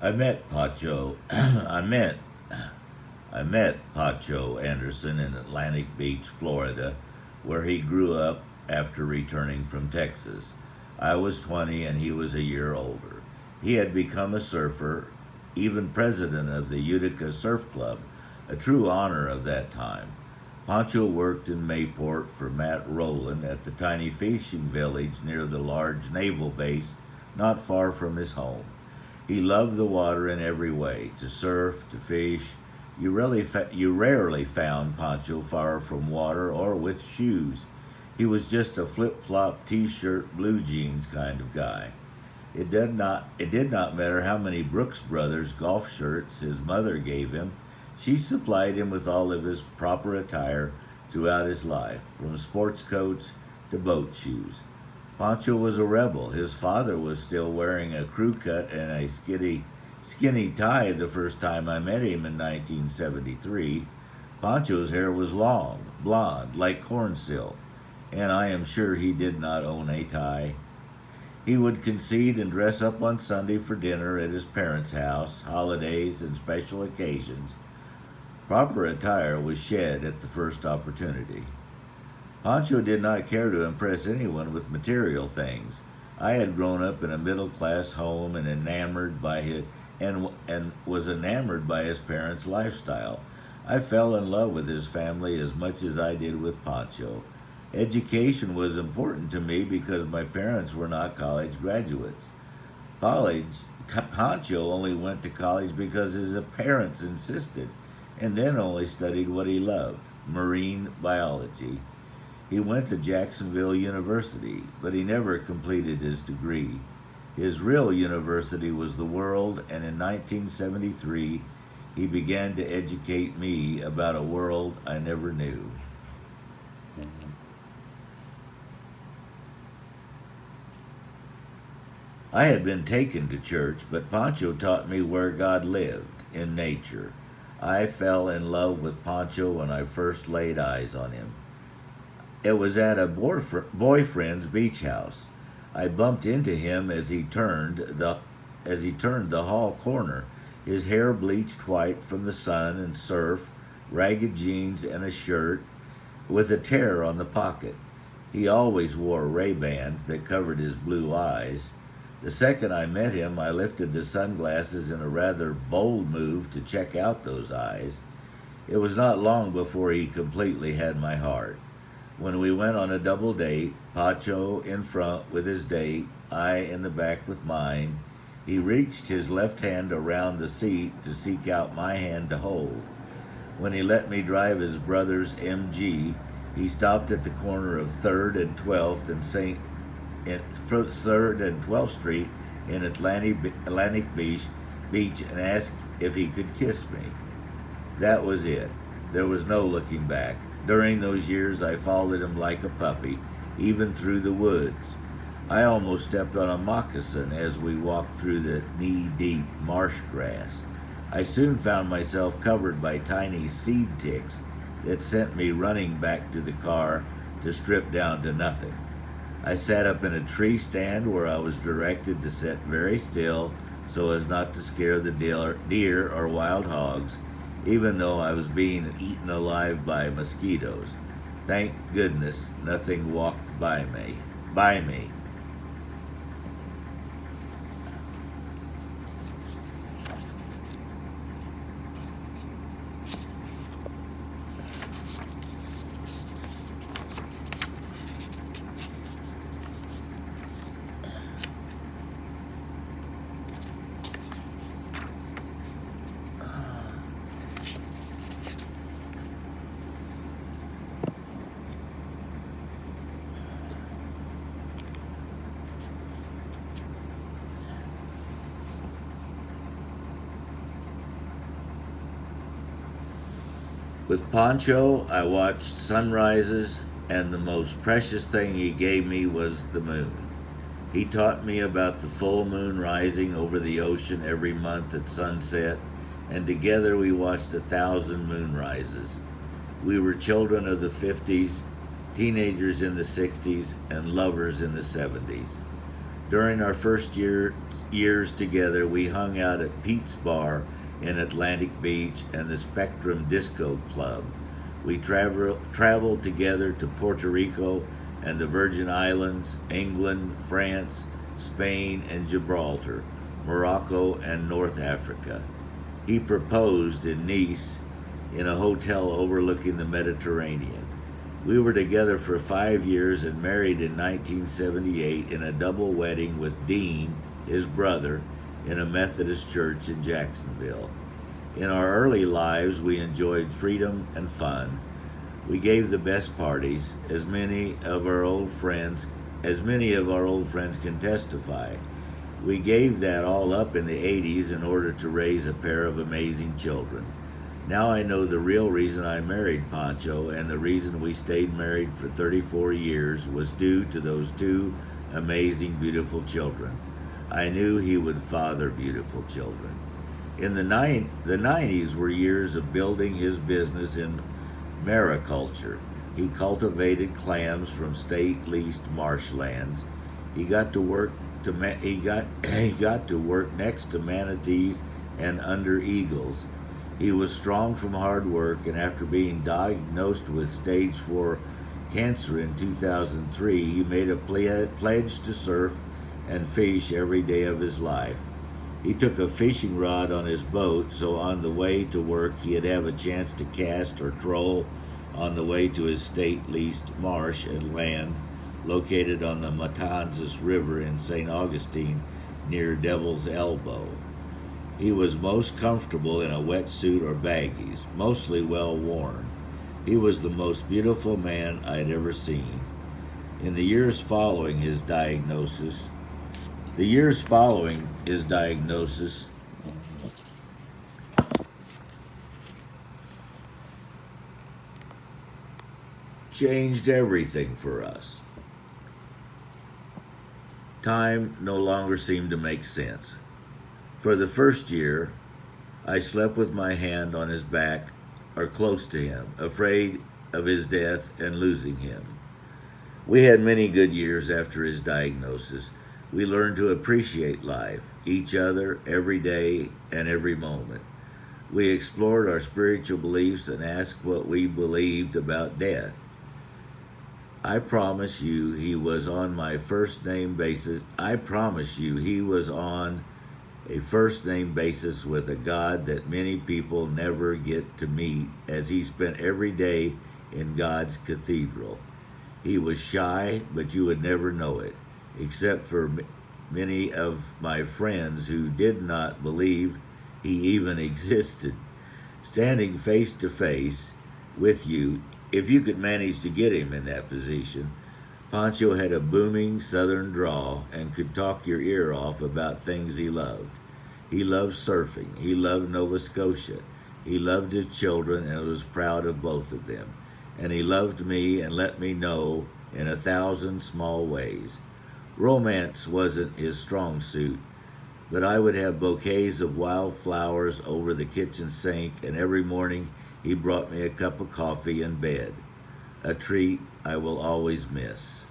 I met Pacho. I met Pacho Anderson in Atlantic Beach, Florida, where he grew up after returning from Texas. I was 20 and he was a year older. He had become a surfer, even president of the Utica Surf Club, a true honor of that time. Pancho worked in Mayport for Matt Rowland at the tiny fishing village near the large naval base not far from his home. He loved the water in every way, to surf, to fish. You rarely found Pancho far from water or with shoes. He was just a flip-flop t-shirt, blue jeans kind of guy. It did not matter how many Brooks Brothers golf shirts his mother gave him. She supplied him with all of his proper attire throughout his life, from sports coats to boat shoes. Pancho was a rebel. His father was still wearing a crew cut and a skinny tie the first time I met him in 1973. Pancho's hair was long, blonde, like corn silk, and I am sure he did not own a tie. He would concede and dress up on Sunday for dinner at his parents' house, holidays, and special occasions. Proper attire was shed at the first opportunity. Pancho did not care to impress anyone with material things. I had grown up in a middle-class home and was enamored by his parents' lifestyle. I fell in love with his family as much as I did with Pancho. Education was important to me because my parents were not college graduates. Pancho only went to college because his parents insisted, and then only studied what he loved, marine biology. He went to Jacksonville University, but he never completed his degree. His real university was the world, and in 1973, he began to educate me about a world I never knew. I had been taken to church, but Pancho taught me where God lived, in nature. I fell in love with Pancho when I first laid eyes on him. It was at a boyfriend's beach house. I bumped into him as he turned the hall corner, his hair bleached white from the sun and surf, ragged jeans and a shirt with a tear on the pocket. He always wore Ray-Bans that covered his blue eyes. The second I met him, I lifted the sunglasses in a rather bold move to check out those eyes. It was not long before he completely had my heart. When we went on a double date, Pacho in front with his date, I in the back with mine, he reached his left hand around the seat to seek out my hand to hold. When he let me drive his brother's MG, he stopped at the corner of 3rd and 12th and 3rd and 12th Street in Atlantic Beach and asked if he could kiss me. That was it. There was no looking back. During those years, I followed him like a puppy, even through the woods. I almost stepped on a moccasin as we walked through the knee-deep marsh grass. I soon found myself covered by tiny seed ticks that sent me running back to the car to strip down to nothing. I sat up in a tree stand where I was directed to sit very still so as not to scare the deer or wild hogs, even though I was being eaten alive by mosquitoes. Thank goodness nothing walked by me. With Pancho, I watched sunrises, and the most precious thing he gave me was the moon. He taught me about the full moon rising over the ocean every month at sunset, and together we watched 1,000 moonrises. We were children of the 50s, teenagers in the 60s, and lovers in the 70s. During our years together, we hung out at Pete's Bar in Atlantic Beach and the Spectrum Disco Club. We traveled together to Puerto Rico and the Virgin Islands, England, France, Spain, and Gibraltar, Morocco, and North Africa. He proposed in Nice in a hotel overlooking the Mediterranean. We were together for 5 years and married in 1978 in a double wedding with Dean, his brother, in a Methodist church in Jacksonville. In our early lives, we enjoyed freedom and fun. We gave the best parties, as many of our old friends can testify. We gave that all up in the 80s in order to raise a pair of amazing children. Now I know the real reason I married Pancho, and the reason we stayed married for 34 years was due to those two amazing, beautiful children. I knew he would father beautiful children. In the 90s were years of building his business in mariculture. He cultivated clams from state-leased marshlands. He got to work next to manatees and under eagles. He was strong from hard work, and after being diagnosed with stage 4 cancer in 2003, he made a pledge to surf and fish every day of his life. He took a fishing rod on his boat, so on the way to work he'd have a chance to cast or troll on the way to his state-leased marsh and land located on the Matanzas River in St. Augustine near Devil's Elbow. He was most comfortable in a wetsuit or baggies, mostly well worn. He was the most beautiful man I'd ever seen. In the years following his diagnosis, changed everything for us. Time no longer seemed to make sense. For the first year, I slept with my hand on his back or close to him, afraid of his death and losing him. We had many good years after his diagnosis. We learned to appreciate life, each other, every day and every moment. We explored our spiritual beliefs and asked what we believed about death. I promise you he was on a first name basis with a God that many people never get to meet, as he spent every day in God's cathedral. He was shy, but you would never know it, except for many of my friends who did not believe he even existed. Standing face to face with you, if you could manage to get him in that position, Pancho had a booming southern drawl and could talk your ear off about things he loved. He loved surfing. He loved Nova Scotia. He loved his children and was proud of both of them. And he loved me and let me know in 1,000 small ways. Romance wasn't his strong suit, but I would have bouquets of wildflowers over the kitchen sink, and every morning he brought me a cup of coffee in bed, a treat I will always miss.